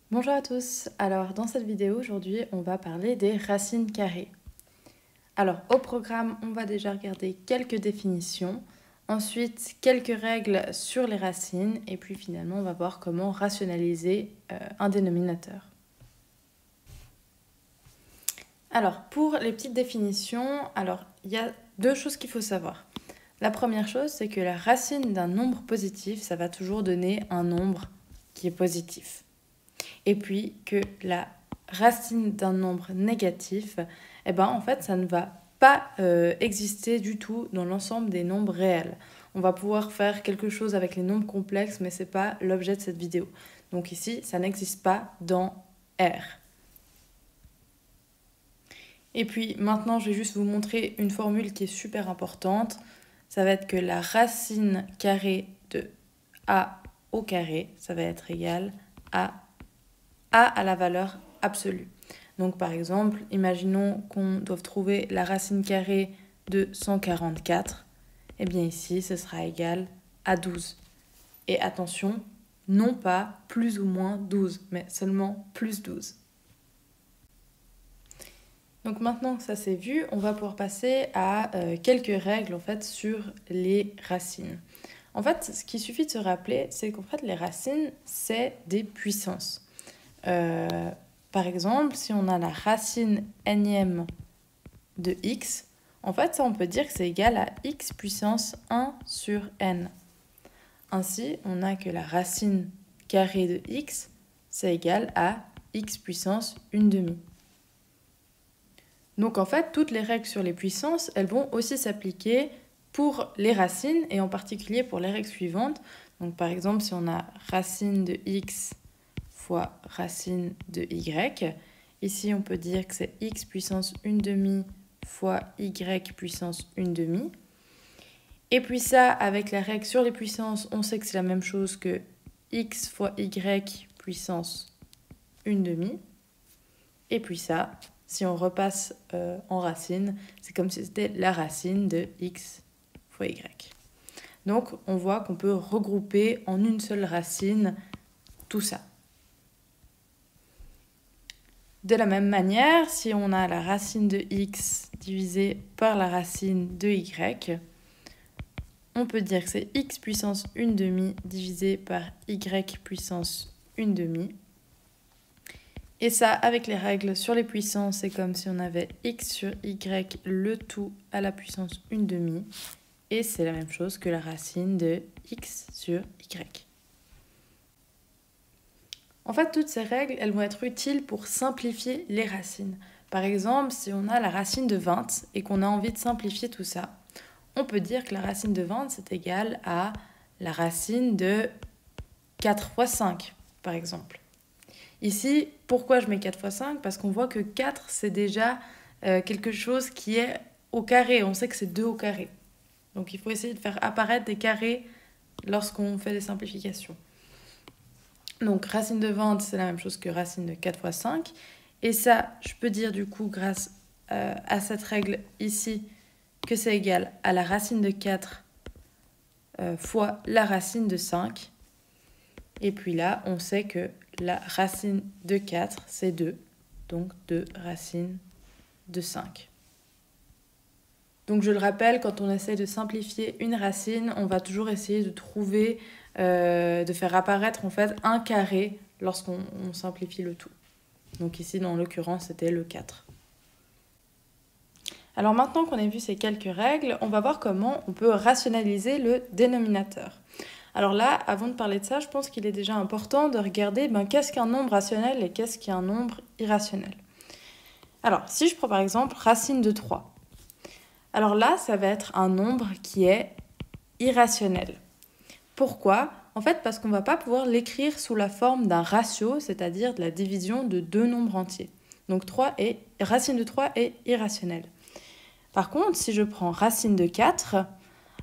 Bonjour à tous, alors dans cette vidéo aujourd'hui on va parler des racines carrées. Alors au programme on va déjà regarder quelques définitions, ensuite quelques règles sur les racines et puis finalement on va voir comment rationaliser un dénominateur. Alors pour les petites définitions, il y a deux choses qu'il faut savoir. La première chose c'est que la racine d'un nombre positif ça va toujours donner un nombre qui est positif. Et puis que la racine d'un nombre négatif, en fait, ça ne va pas exister du tout dans l'ensemble des nombres réels. On va pouvoir faire quelque chose avec les nombres complexes, mais ce n'est pas l'objet de cette vidéo. Donc ici, ça n'existe pas dans R. Et puis maintenant, je vais juste vous montrer une formule qui est super importante. Ça va être que la racine carrée de A au carré, ça va être égal à A à la valeur absolue. Donc par exemple, imaginons qu'on doive trouver la racine carrée de 144. Et bien ici, ce sera égal à 12. Et attention, non pas plus ou moins 12, mais seulement plus 12. Donc maintenant que ça s'est vu, on va pouvoir passer à quelques règles en fait sur les racines. En fait, ce qu'il suffit de se rappeler, c'est qu'en fait les racines, c'est des puissances. Par exemple, si on a la racine énième de x, en fait, ça, on peut dire que c'est égal à x puissance 1 sur n. Ainsi, on a que la racine carrée de x, c'est égal à x puissance 1/2. Donc, en fait, toutes les règles sur les puissances, elles vont aussi s'appliquer pour les racines, et en particulier pour les règles suivantes. Donc, par exemple, si on a racine de x fois racine de y. Ici, on peut dire que c'est x puissance 1/2 fois y puissance 1/2. Et puis ça, avec la règle sur les puissances, on sait que c'est la même chose que x fois y puissance 1/2. Et puis ça, si on repasse en racine, c'est comme si c'était la racine de x fois y. Donc, on voit qu'on peut regrouper en une seule racine tout ça. De la même manière, si on a la racine de x divisée par la racine de y, on peut dire que c'est x puissance 1/2 divisé par y puissance 1/2. Et ça, avec les règles sur les puissances, c'est comme si on avait x sur y le tout à la puissance 1/2. Et c'est la même chose que la racine de x sur y. En fait, toutes ces règles, elles vont être utiles pour simplifier les racines. Par exemple, si on a la racine de 20 et qu'on a envie de simplifier tout ça, on peut dire que la racine de 20, c'est égal à la racine de 4 fois 5, par exemple. Ici, pourquoi je mets 4 fois 5 ? Parce qu'on voit que 4, c'est déjà quelque chose qui est au carré. On sait que c'est 2 au carré. Donc il faut essayer de faire apparaître des carrés lorsqu'on fait des simplifications. Donc, racine de 20, c'est la même chose que racine de 4 fois 5. Et ça, je peux dire du coup, grâce à cette règle ici, que c'est égal à la racine de 4 fois la racine de 5. Et puis là, on sait que la racine de 4, c'est 2. Donc, 2 racines de 5. Donc, je le rappelle, quand on essaie de simplifier une racine, on va toujours essayer de trouver, de faire apparaître en fait un carré lorsqu'on simplifie le tout. Donc ici, dans l'occurrence, c'était le 4. Alors maintenant qu'on a vu ces quelques règles, on va voir comment on peut rationaliser le dénominateur. Alors là, avant de parler de ça, je pense qu'il est déjà important de regarder qu'est-ce qu'un nombre rationnel et qu'est-ce qu'un nombre irrationnel. Alors, si je prends par exemple racine de 3, alors là, ça va être un nombre qui est irrationnel. Pourquoi ? En fait, parce qu'on ne va pas pouvoir l'écrire sous la forme d'un ratio, c'est-à-dire de la division de deux nombres entiers. Donc racine de 3 est irrationnelle. Par contre, si je prends racine de 4,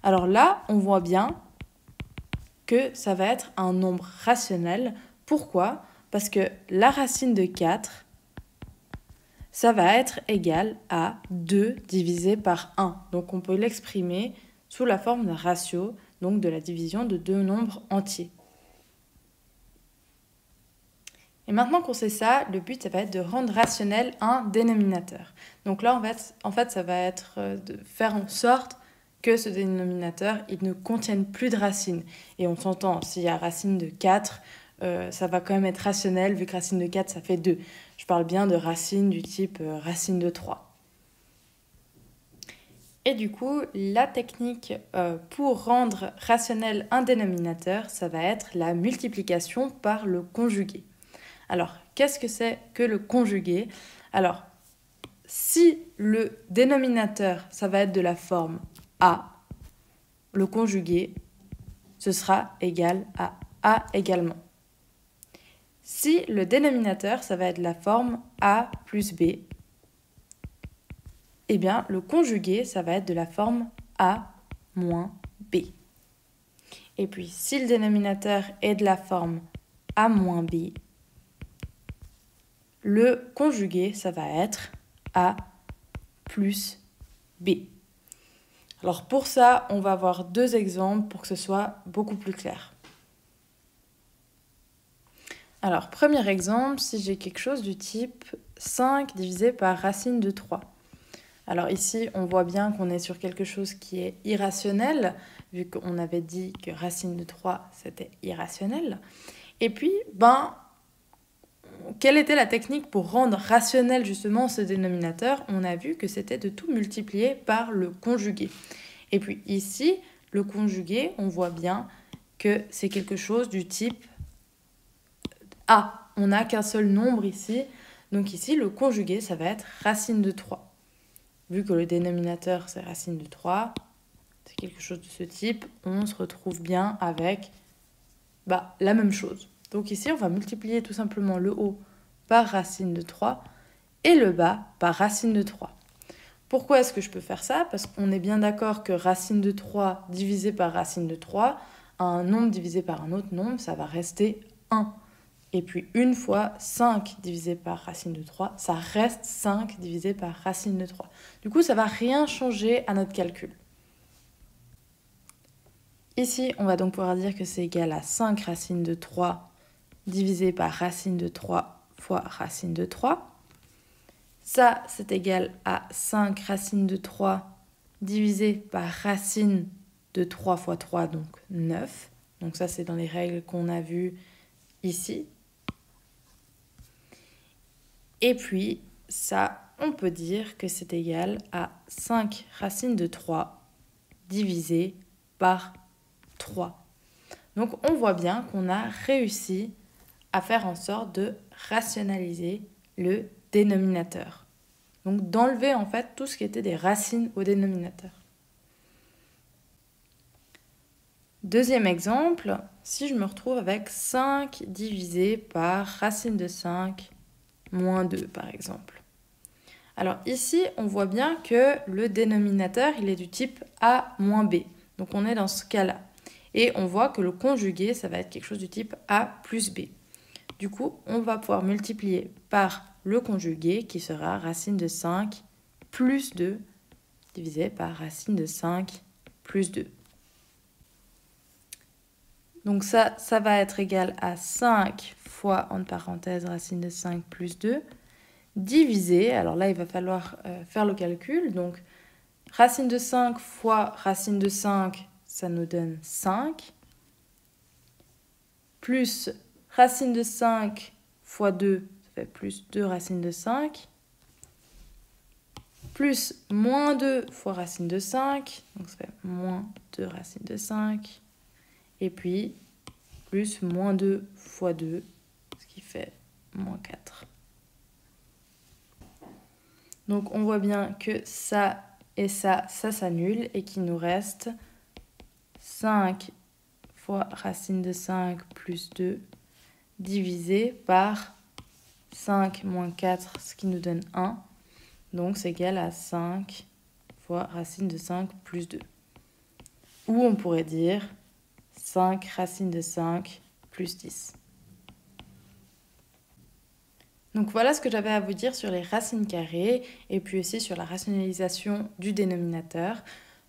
alors là, on voit bien que ça va être un nombre rationnel. Pourquoi ? Parce que la racine de 4, ça va être égal à 2 divisé par 1. Donc on peut l'exprimer sous la forme d'un ratio, donc de la division de deux nombres entiers. Et maintenant qu'on sait ça, le but, ça va être de rendre rationnel un dénominateur. Donc là, en fait, ça va être de faire en sorte que ce dénominateur, il ne contienne plus de racines. Et on s'entend, s'il y a racine de 4, ça va quand même être rationnel, vu que racine de 4, ça fait 2. Je parle bien de racines du type racine de 3. Et du coup, la technique pour rendre rationnel un dénominateur, ça va être la multiplication par le conjugué. Alors, qu'est-ce que c'est que le conjugué? Alors, si le dénominateur, ça va être de la forme A, le conjugué, ce sera égal à A également. Si le dénominateur, ça va être de la forme A plus B, eh bien, le conjugué, ça va être de la forme A moins B. Et puis, si le dénominateur est de la forme A moins B, le conjugué, ça va être A plus B. Alors pour ça, on va avoir 2 exemples pour que ce soit beaucoup plus clair. Alors, premier exemple, si j'ai quelque chose du type 5 divisé par racine de 3. Alors ici, on voit bien qu'on est sur quelque chose qui est irrationnel, vu qu'on avait dit que racine de 3, c'était irrationnel. Et puis, quelle était la technique pour rendre rationnel justement ce dénominateur? On a vu que c'était de tout multiplier par le conjugué. Et puis ici, le conjugué, on voit bien que c'est quelque chose du type A. On n'a qu'un seul nombre ici. Donc ici, le conjugué, ça va être racine de 3. Vu que le dénominateur, c'est racine de 3, c'est quelque chose de ce type, on se retrouve bien avec la même chose. Donc ici, on va multiplier tout simplement le haut par racine de 3 et le bas par racine de 3. Pourquoi est-ce que je peux faire ça? Parce qu'on est bien d'accord que racine de 3 divisé par racine de 3, un nombre divisé par un autre nombre, ça va rester 1. Et puis une fois 5 divisé par racine de 3, ça reste 5 divisé par racine de 3. Du coup, ça ne va rien changer à notre calcul. Ici, on va donc pouvoir dire que c'est égal à 5 racine de 3 divisé par racine de 3 fois racine de 3. Ça, c'est égal à 5 racine de 3 divisé par racine de 3 fois 3, donc 9. Donc ça, c'est dans les règles qu'on a vues ici. Et puis, ça, on peut dire que c'est égal à 5 racine de 3 divisé par 3. Donc, on voit bien qu'on a réussi à faire en sorte de rationaliser le dénominateur. Donc, d'enlever en fait tout ce qui était des racines au dénominateur. Deuxième exemple, si je me retrouve avec 5 divisé par racine de 5 moins 2 par exemple. Alors ici, on voit bien que le dénominateur, il est du type A moins B. Donc on est dans ce cas-là. Et on voit que le conjugué, ça va être quelque chose du type A plus B. Du coup, on va pouvoir multiplier par le conjugué qui sera racine de 5 plus 2 divisé par racine de 5 plus 2. Donc ça va être égal à 5 fois, entre parenthèses, racine de 5 plus 2, divisé, alors là il va falloir faire le calcul, donc racine de 5 fois racine de 5, ça nous donne 5, plus racine de 5 fois 2, ça fait plus 2 racine de 5, plus moins 2 fois racine de 5, donc ça fait moins 2 racine de 5, et puis plus moins 2 fois 2, ce qui fait moins 4. Donc on voit bien que ça et ça s'annule et qu'il nous reste 5 fois racine de 5 plus 2 divisé par 5 moins 4, ce qui nous donne 1. Donc c'est égal à 5 fois racine de 5 plus 2. Ou on pourrait dire 5 racine de 5 plus 10. Donc voilà ce que j'avais à vous dire sur les racines carrées et puis aussi sur la rationalisation du dénominateur.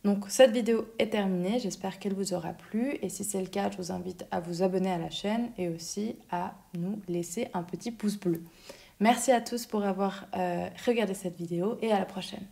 Donc cette vidéo est terminée, j'espère qu'elle vous aura plu et si c'est le cas, je vous invite à vous abonner à la chaîne et aussi à nous laisser un petit pouce bleu. Merci à tous pour avoir regardé cette vidéo et à la prochaine.